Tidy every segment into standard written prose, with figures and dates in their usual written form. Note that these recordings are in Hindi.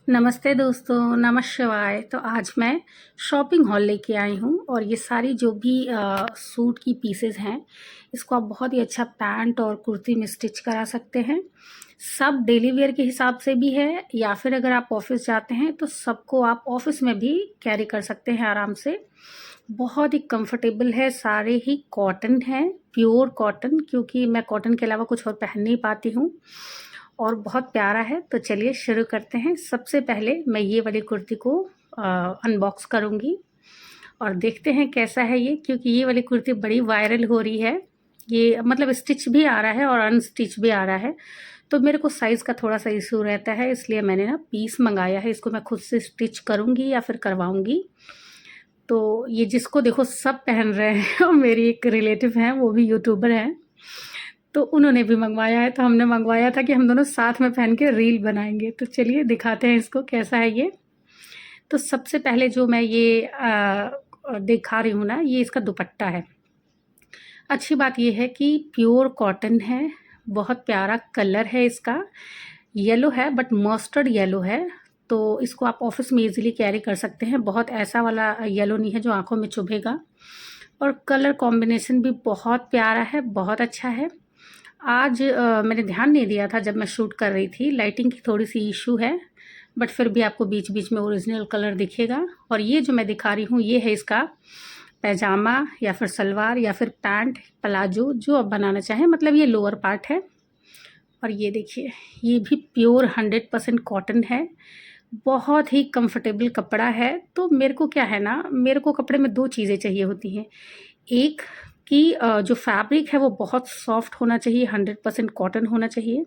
नमस्ते दोस्तों, नमः शिवाय। तो आज मैं शॉपिंग हॉल लेके आई हूँ और ये सारी जो भी सूट की पीसेस हैं, इसको आप बहुत ही अच्छा पैंट और कुर्ती में स्टिच करा सकते हैं। सब डेली वेयर के हिसाब से भी है या फिर अगर आप ऑफिस जाते हैं तो सबको आप ऑफिस में भी कैरी कर सकते हैं आराम से। बहुत ही कंफर्टेबल है, सारे ही कॉटन हैं, प्योर कॉटन, क्योंकि मैं कॉटन के अलावा कुछ और पहन नहीं पाती हूँ और बहुत प्यारा है। तो चलिए शुरू करते हैं। सबसे पहले मैं ये वाली कुर्ती को अनबॉक्स करूँगी और देखते हैं कैसा है ये, क्योंकि ये वाली कुर्ती बड़ी वायरल हो रही है। ये मतलब स्टिच भी आ रहा है और अनस्टिच भी आ रहा है, तो मेरे को साइज़ का थोड़ा सा इशू रहता है, इसलिए मैंने ना पीस मंगाया है। इसको मैं खुद से स्टिच करूँगी या फिर करवाऊँगी। तो ये जिसको देखो सब पहन रहे हैं और मेरी एक रिलेटिव हैं, वो भी यूट्यूबर हैं, तो उन्होंने भी मंगवाया है। तो हमने मंगवाया था कि हम दोनों साथ में पहन के रील बनाएंगे। तो चलिए दिखाते हैं इसको कैसा है ये। तो सबसे पहले जो मैं ये दिखा रही हूँ ना, ये इसका दुपट्टा है। अच्छी बात ये है कि प्योर कॉटन है, बहुत प्यारा कलर है इसका। येलो है बट मस्टर्ड येलो है, तो इसको आप ऑफिस में इजीली कैरी कर सकते हैं। बहुत ऐसा वाला येलो नहीं है जो आंखों में चुभेगा, और कलर कॉम्बिनेशन भी बहुत प्यारा है, बहुत अच्छा है। आज मैंने ध्यान नहीं दिया था जब मैं शूट कर रही थी, लाइटिंग की थोड़ी सी इशू है, बट फिर भी आपको बीच बीच में ओरिजिनल कलर दिखेगा। और ये जो मैं दिखा रही हूँ ये है इसका पैजामा या फिर सलवार या फिर पैंट, प्लाजो, जो आप बनाना चाहें, मतलब ये लोअर पार्ट है। और ये देखिए, ये भी प्योर 100% कॉटन है, बहुत ही कंफर्टेबल कपड़ा है। तो मेरे को क्या है ना, मेरे को कपड़े में दो चीज़ें चाहिए होती हैं। एक कि जो फैब्रिक है वो बहुत सॉफ्ट होना चाहिए, 100% कॉटन होना चाहिए।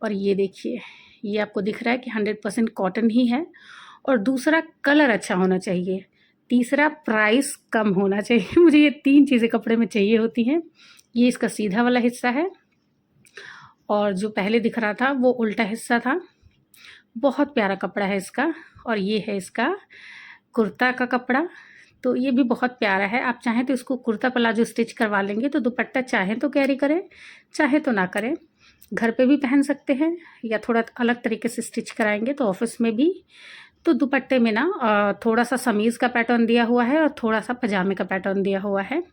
और ये देखिए, ये आपको दिख रहा है कि 100% कॉटन ही है। और दूसरा, कलर अच्छा होना चाहिए। तीसरा, प्राइस कम होना चाहिए। मुझे ये तीन चीज़ें कपड़े में चाहिए होती हैं। ये इसका सीधा वाला हिस्सा है और जो पहले दिख रहा था वो उल्टा हिस्सा था। बहुत प्यारा कपड़ा है इसका। और ये है इसका कुर्ता का कपड़ा, तो ये भी बहुत प्यारा है। आप चाहें तो इसको कुर्ता प्लाजो स्टिच करवा लेंगे, तो दुपट्टा चाहें तो कैरी करें, चाहे तो ना करें। घर पे भी पहन सकते हैं या थोड़ा अलग तरीके से स्टिच कराएंगे तो ऑफिस में भी। तो दुपट्टे में ना थोड़ा सा समीज़ का पैटर्न दिया हुआ है और थोड़ा सा पजामे का पैटर्न दिया हुआ है।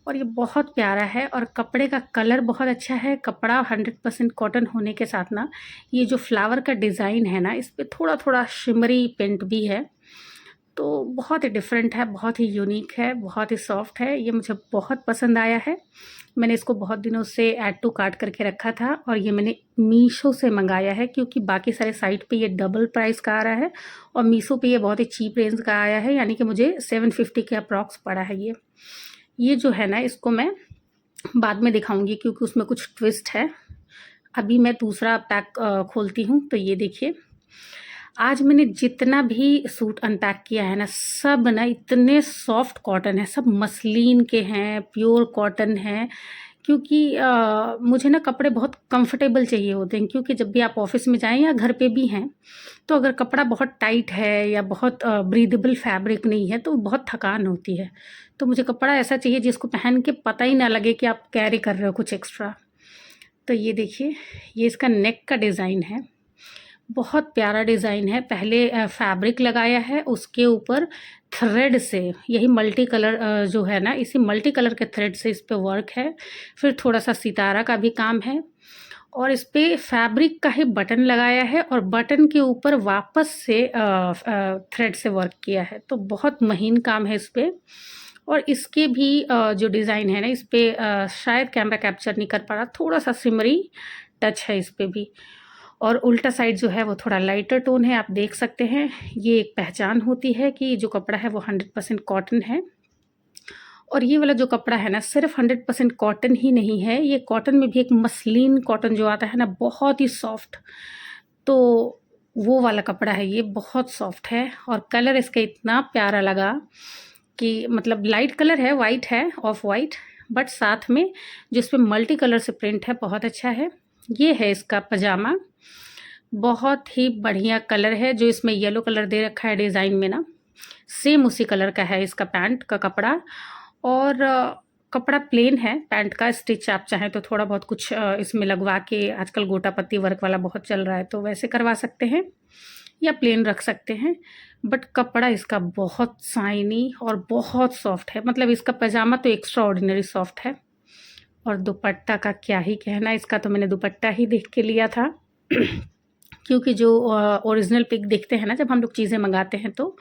और ये बहुत प्यारा है और कपड़े का कलर बहुत अच्छा है। कपड़ा 100% कॉटन होने के साथ ना, ये जो फ्लावर का डिज़ाइन है ना, इस पे थोड़ा थोड़ा शिमरी प्रिंट भी है। तो बहुत ही डिफरेंट है, बहुत ही यूनिक है, बहुत ही सॉफ्ट है। ये मुझे बहुत पसंद आया है। मैंने इसको बहुत दिनों से ऐड टू कार्ट करके रखा था और ये मैंने मीशो से मंगाया है, क्योंकि बाकी सारे साइट पे ये डबल प्राइस का आ रहा है और मीशो पे ये बहुत ही चीप रेंज का आया है, यानी कि मुझे 750 के अप्रॉक्स पड़ा है ये जो है ना, इसको मैं बाद में दिखाऊंगी क्योंकि उसमें कुछ ट्विस्ट है। अभी मैं दूसरा पैक खोलती हूँ। तो ये देखिए, आज मैंने जितना भी सूट अनपैक किया है ना, सब ना इतने सॉफ्ट कॉटन है, सब मसलिन के हैं, प्योर कॉटन है। क्योंकि मुझे ना कपड़े बहुत कंफर्टेबल चाहिए होते हैं, क्योंकि जब भी आप ऑफिस में जाएं या घर पे भी हैं, तो अगर कपड़ा बहुत टाइट है या बहुत ब्रीदेबल फैब्रिक नहीं है तो बहुत थकान होती है। तो मुझे कपड़ा ऐसा चाहिए जिसको पहन के पता ही ना लगे कि आप कैरी कर रहे हो कुछ एक्स्ट्रा। तो ये देखिए, ये इसका नेक का डिज़ाइन है, बहुत प्यारा डिज़ाइन है। पहले फैब्रिक लगाया है, उसके ऊपर थ्रेड से, यही मल्टी कलर जो है ना, इसी मल्टी कलर के थ्रेड से इस पे वर्क है। फिर थोड़ा सा सितारा का भी काम है और इस पे फैब्रिक का ही बटन लगाया है और बटन के ऊपर वापस से थ्रेड से वर्क किया है। तो बहुत महीन काम है इस पे। और इसके भी जो डिज़ाइन है ना, इस पे शायद कैमरा कैप्चर नहीं कर पा रहा, थोड़ा सा सिमरी टच है इस पे भी। और उल्टा साइड जो है वो थोड़ा लाइटर टोन है, आप देख सकते हैं। ये एक पहचान होती है कि जो कपड़ा है वो 100% कॉटन है। और ये वाला जो कपड़ा है ना, सिर्फ 100% कॉटन ही नहीं है, ये कॉटन में भी एक मसलिन कॉटन जो आता है ना, बहुत ही सॉफ्ट, तो वो वाला कपड़ा है। ये बहुत सॉफ्ट है और कलर इसका इतना प्यारा लगा कि मतलब लाइट कलर है, वाइट है, ऑफ वाइट, बट साथ में जो इस पे मल्टी कलर से प्रिंट है, बहुत अच्छा है। ये है इसका पजामा, बहुत ही बढ़िया कलर है। जो इसमें येलो कलर दे रखा है डिज़ाइन में ना, सेम उसी कलर का है इसका पैंट का कपड़ा। और कपड़ा प्लेन है, पैंट का स्टिच आप चाहें तो थोड़ा बहुत कुछ इसमें लगवा के, आजकल गोटा पत्ती वर्क वाला बहुत चल रहा है, तो वैसे करवा सकते हैं। या प्लेन रख सकते हैं, बट कपड़ा इसका बहुत शाइनी और बहुत सॉफ्ट है। मतलब इसका पजामा तो एक्स्ट्रा ऑर्डिनरी सॉफ्ट है। और दुपट्टा का क्या ही कहना, इसका तो मैंने दुपट्टा ही देख के लिया था क्योंकि जो ओरिजिनल पिक देखते हैं ना जब हम लोग चीज़ें मंगाते हैं तो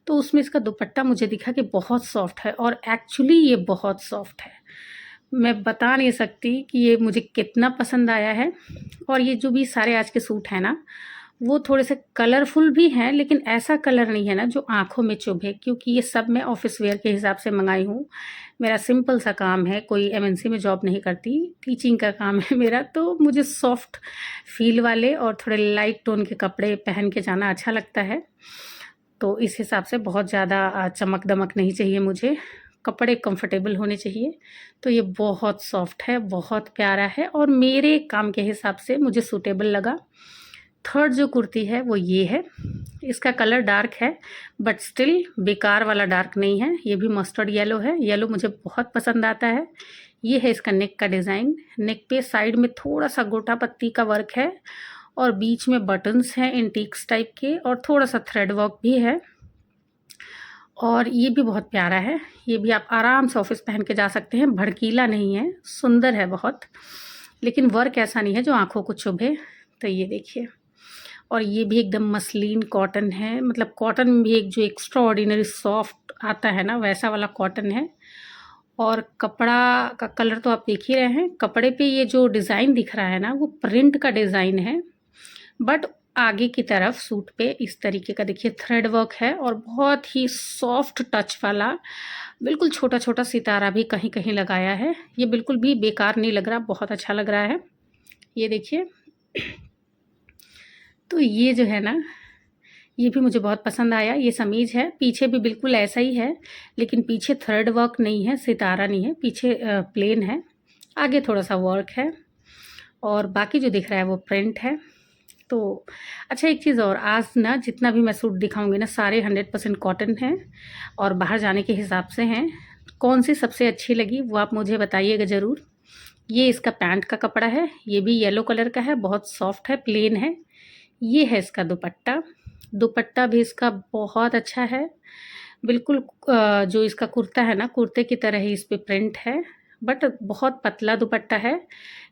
उसमें इसका दुपट्टा मुझे दिखा कि बहुत सॉफ्ट है, और एक्चुअली ये बहुत सॉफ्ट है। मैं बता नहीं सकती कि ये मुझे कितना पसंद आया है। और ये जो भी सारे आज के सूट हैं ना, वो थोड़े से कलरफुल भी हैं, लेकिन ऐसा कलर नहीं है ना जो आँखों में चुभे, क्योंकि ये सब मैं ऑफ़िस वेयर के हिसाब से मँगाई हूँ। मेरा सिंपल सा काम है, कोई एमएनसी में जॉब नहीं करती, टीचिंग का काम है मेरा, तो मुझे सॉफ्ट फ़ील वाले और थोड़े लाइट टोन के कपड़े पहन के जाना अच्छा लगता है। तो इस हिसाब से बहुत ज़्यादा चमक-दमक नहीं चाहिए मुझे, कपड़े कंफर्टेबल होने चाहिए। तो ये बहुत सॉफ्ट है, बहुत प्यारा है और मेरे काम के हिसाब से मुझे सूटेबल लगा। थर्ड जो कुर्ती है वो ये है। इसका कलर डार्क है, बट स्टिल बेकार वाला डार्क नहीं है। ये भी मस्टर्ड येलो है। येलो मुझे बहुत पसंद आता है। ये है इसका नेक का डिज़ाइन। नेक पे साइड में थोड़ा-सा गोटा पत्ती का वर्क है और बीच में बटन्स हैं एंटीक्स टाइप के, और थोड़ा-सा थ्रेड वर्क भी है। और ये भी बहुत प्यारा है। ये भी आप आराम से ऑफ़िस पहन के जा सकते हैं, भड़कीला नहीं है, सुंदर है बहुत, लेकिन वर्क ऐसा नहीं है जो आँखों को चुभे। तो ये देखिए, और ये भी एकदम मसलिन कॉटन है, मतलब कॉटन में भी एक जो एक्स्ट्रा ऑर्डिनरी सॉफ्ट आता है ना, वैसा वाला कॉटन है। और कपड़ा का कलर तो आप देख ही रहे हैं। कपड़े पे ये जो डिज़ाइन दिख रहा है ना, वो प्रिंट का डिज़ाइन है, बट आगे की तरफ सूट पे इस तरीके का देखिए थ्रेड वर्क है और बहुत ही सॉफ्ट टच वाला, बिल्कुल छोटा-छोटा सितारा भी कहीं-कहीं लगाया है। ये बिल्कुल भी बेकार नहीं लग रहा, बहुत अच्छा लग रहा है। ये देखिए, तो ये जो है ना, ये भी मुझे बहुत पसंद आया। ये समीज़ है, पीछे भी बिल्कुल ऐसा ही है, लेकिन पीछे थ्रेड वर्क नहीं है, सितारा नहीं है, पीछे प्लेन है, आगे थोड़ा-सा वर्क है और बाकी जो दिख रहा है वो प्रिंट है। तो अच्छा, एक चीज़ और, आज ना जितना भी मैं सूट दिखाऊँगी ना, सारे 100% कॉटन हैं और बाहर जाने के हिसाब से हैं। कौन-सी सबसे अच्छी लगी वो आप मुझे बताइएगा ज़रूर। ये इसका पैंट का कपड़ा है, ये भी येलो कलर का है, बहुत सॉफ्ट है, प्लेन है। ये है इसका दुपट्टा। दुपट्टा भी इसका बहुत अच्छा है। बिल्कुल जो इसका कुर्ता है ना, कुर्ते की तरह ही इस पे प्रिंट है, बट बहुत पतला दुपट्टा है,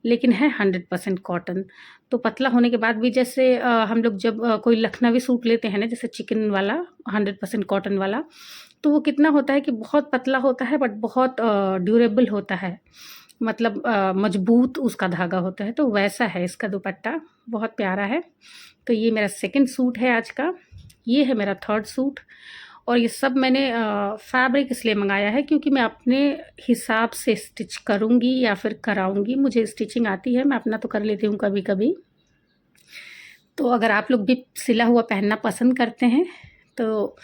लेकिन है 100% कॉटन। तो पतला होने के बाद भी जैसे हम लोग जब कोई लखनवी सूट लेते हैं ना, जैसे चिकन वाला 100% कॉटन वाला, तो वो कितना होता है कि बहुत पतला होता है, बट बहुत ड्यूरेबल होता है। मतलब मजबूत उसका धागा होता है, तो वैसा है इसका दुपट्टा, बहुत प्यारा है। तो ये मेरा सेकंड सूट है आज का। ये है मेरा थर्ड सूट, और ये सब मैंने फैब्रिक इसलिए मँगाया है क्योंकि मैं अपने हिसाब से स्टिच करूँगी या फिर कराऊँगी। मुझे स्टिचिंग आती है, मैं अपना तो कर लेती हूँ कभी-कभी। तो अगर आप लोग भी सिला हुआ पहनना पसंद करते हैं, तो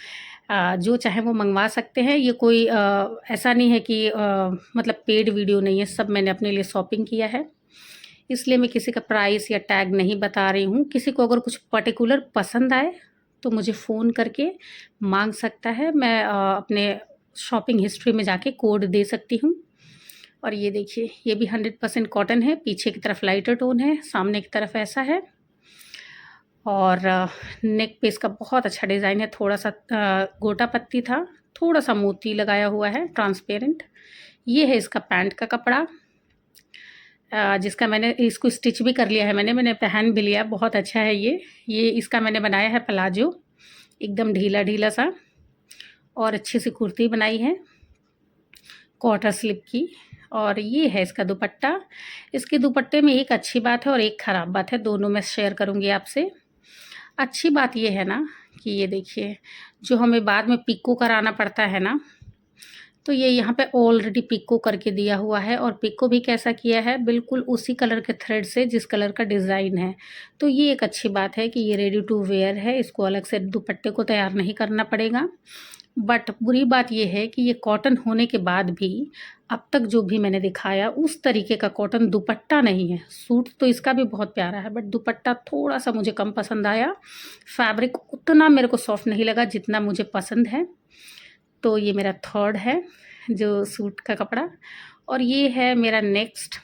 जो चाहे वो मँगवा सकते हैं। ये कोई ऐसा नहीं है कि मतलब पेड वीडियो नहीं है, सब मैंने अपने लिए शॉपिंग किया है। इसलिए मैं किसी का प्राइस या टैग नहीं बता रही हूँ। किसी को अगर कुछ पर्टिकुलर पसंद आए, तो मुझे फ़ोन करके माँग सकता है। मैं अपने शॉपिंग हिस्ट्री में जाके कोड दे सकती हूँ। और ये देखिए, ये भी 100% कॉटन है, पीछे की तरफ लाइटर टोन है, सामने की तरफ ऐसा है। और नेक पे इसका बहुत अच्छा डिज़ाइन है, थोड़ा-सा गोटा पत्ती था, थोड़ा-सा मोती लगाया हुआ है ट्रांसपेरेंट। ये है इसका पैंट का कपड़ा, जिसका मैंने इसको स्टिच भी कर लिया है, मैंने पहन भी लिया, बहुत अच्छा है ये। ये इसका मैंने बनाया है प्लाजो, एकदम ढीला-ढीला सा, और अच्छी सी कुर्ती बनाई है क्वार्टर स्लिप की। और ये है इसका दुपट्टा। इसके दुपट्टे में एक अच्छी बात है और एक ख़राब बात है, दोनों मैं शेयर करूँगी आपसे। अच्छी बात ये है ना कि ये देखिए, जो हमें बाद में पिको कराना पड़ता है ना, तो ये यहाँ पे ऑलरेडी पिको करके दिया हुआ है, और पिको भी कैसा किया है, बिल्कुल उसी कलर के थ्रेड से जिस कलर का डिज़ाइन है। तो ये एक अच्छी बात है कि ये रेडी टू वेयर है, इसको अलग से दुपट्टे को तैयार नहीं करना पड़ेगा। बट बुरी बात ये है कि ये कॉटन होने के बाद भी अब तक जो भी मैंने दिखाया उस तरीके का कॉटन दुपट्टा नहीं है। सूट तो इसका भी बहुत प्यारा है, बट दुपट्टा थोड़ा-सा मुझे कम पसंद आया। फैब्रिक उतना मेरे को सॉफ्ट नहीं लगा जितना मुझे पसंद है। तो ये मेरा थर्ड है जो सूट का कपड़ा। और ये है मेरा नेक्स्ट।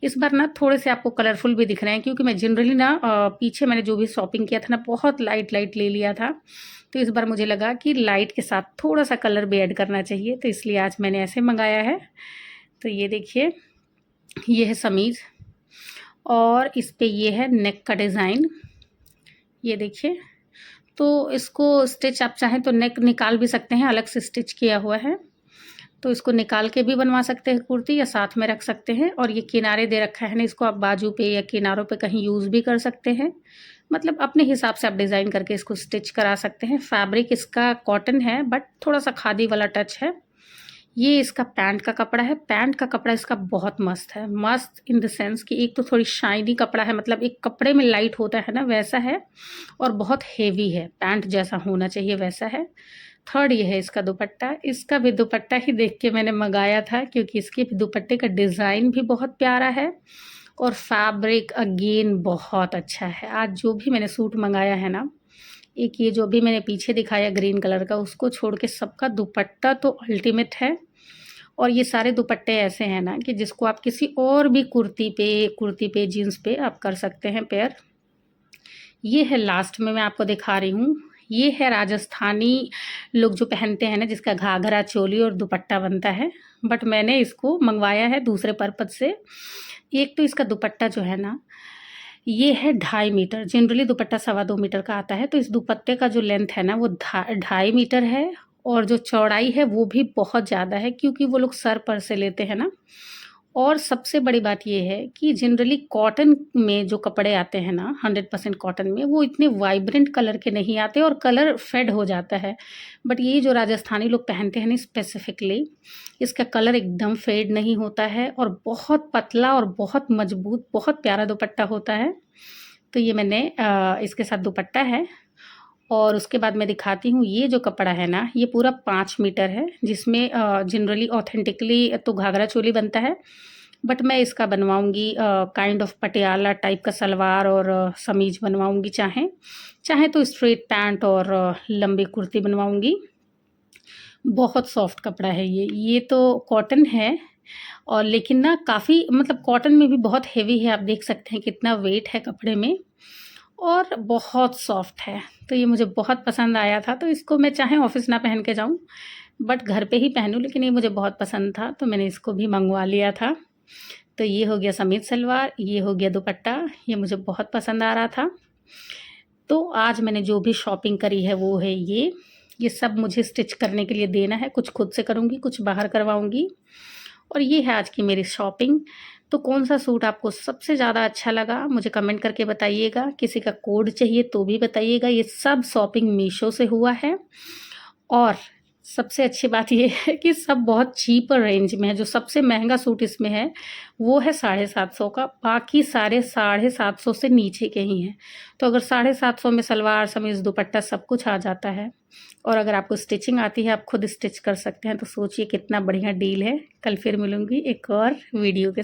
इस बार ना थोड़े से आपको कलरफुल भी दिख रहे हैं, क्योंकि मैं जनरली ना पीछे मैंने जो भी शॉपिंग किया था ना बहुत लाइट लाइट ले लिया था। तो इस बार मुझे लगा कि लाइट के साथ थोड़ा सा कलर भी ऐड करना चाहिए, तो इसलिए आज मैंने ऐसे मंगाया है। तो ये देखिए, ये है समीज़ और इस पे ये है नेक का डिज़ाइन, ये देखिए। तो इसको स्टिच आप चाहें तो नेक निकाल भी सकते हैं, अलग से स्टिच किया हुआ है। तो इसको निकाल के भी बनवा सकते हैं कुर्ती, या साथ में रख सकते हैं। और ये किनारे दे रखा है ना, इसको आप बाजू पे या किनारों पे कहीं यूज़ भी कर सकते हैं। मतलब अपने हिसाब से आप डिज़ाइन करके इसको स्टिच करा सकते हैं। फैब्रिक इसका कॉटन है, बट थोड़ा-सा खादी वाला टच है। ये इसका पैंट का कपड़ा है। पैंट का कपड़ा इसका बहुत मस्त है। मस्त इन द सेंस कि एक तो थोड़ी शाइनी कपड़ा है, मतलब एक कपड़े में लाइट होता है ना वैसा है, और बहुत हेवी है, पैंट जैसा होना चाहिए वैसा है। थर्ड ये है इसका दुपट्टा। इसका भी दुपट्टा ही देख के मैंने मँगाया था, क्योंकि इसके दुपट्टे का डिज़ाइन भी बहुत प्यारा है और फैब्रिक अगेन बहुत अच्छा है। आज जो भी मैंने सूट मँगाया है ना, एक ये जो अभी मैंने पीछे दिखाया ग्रीन कलर का, उसको छोड़ के सबका दुपट्टा तो अल्टीमेट है। और ये सारे दुपट्टे ऐसे हैं ना कि जिसको आप किसी और भी कुर्ती पे, जीन्स पे आप कर सकते हैं पेयर। ये है लास्ट में मैं आपको दिखा रही हूँ। ये है राजस्थानी लोग जो पहनते हैं ना, जिसका घाघरा चोली और दुपट्टा बनता है, बट मैंने इसको मंगवाया है दूसरे पर्पज़ से। एक तो इसका दुपट्टा जो है ना, ये है 2.5 मीटर। जनरली दुपट्टा 2.25 मीटर का आता है, तो इस दुपट्टे का जो लेंथ है ना वो 2.5 मीटर है, और जो चौड़ाई है वो भी बहुत ज़्यादा है, क्योंकि वो लोग सर पर से लेते हैं ना। और सबसे बड़ी बात ये है कि जनरली कॉटन में जो कपड़े आते हैं ना 100% कॉटन में, वो इतने वाइब्रेंट कलर के नहीं आते और कलर फेड हो जाता है। बट ये जो राजस्थानी लोग पहनते हैं ना स्पेसिफिकली, इसका कलर एकदम फेड नहीं होता है और बहुत पतला और बहुत मजबूत, बहुत प्यारा दुपट्टा होता है। तो ये मैंने इसके साथ दुपट्टा है। और उसके बाद मैं दिखाती हूँ, ये जो कपड़ा है ना ये पूरा 5 मीटर है, जिसमें जनरली ऑथेंटिकली तो घाघरा चोली बनता है, बट मैं इसका बनवाऊँगी काइंड ऑफ पटियाला टाइप का सलवार और समीज बनवाऊँगी, चाहे तो स्ट्रेट पैंट और लंबी कुर्ती बनवाऊँगी। बहुत सॉफ्ट कपड़ा है ये तो कॉटन है, और लेकिन ना काफ़ी, मतलब कॉटन में भी बहुत हेवी है, आप देख सकते हैं कितना वेट है कपड़े में, और बहुत सॉफ्ट है। तो ये मुझे बहुत पसंद आया था, तो इसको मैं चाहे ऑफ़िस ना पहन के जाऊँ, बट घर पे ही पहनूँ, लेकिन ये मुझे बहुत पसंद था, तो मैंने इसको भी मँगवा लिया था। तो ये हो गया समीज़ सलवार, ये हो गया दुपट्टा, ये मुझे बहुत पसंद आ रहा था। तो आज मैंने जो भी शॉपिंग करी है वो है ये सब मुझे स्टिच करने के लिए देना है, कुछ खुद से करूँगी, कुछ बाहर करवाऊँगी। और ये है आज की मेरी शॉपिंग। तो कौन-सा सूट आपको सबसे ज़्यादा अच्छा लगा मुझे कमेंट करके बताइएगा। किसी का कोड चाहिए तो भी बताइएगा। ये सब शॉपिंग मीशो से हुआ है, और सबसे अच्छी बात ये है कि सब बहुत चीप रेंज में है। जो सबसे महँगा सूट इसमें है वो है 750 का, बाकी सारे 750 से नीचे के ही हैं। तो अगर 750 में सलवार, समीज़, दुपट्टा सब कुछ आ जाता है, और अगर आपको स्टिचिंग आती है, आप खुद स्टिच कर सकते हैं, तो सोचिए कितना बढ़िया डील है। कल फिर मिलूँगी एक और वीडियो के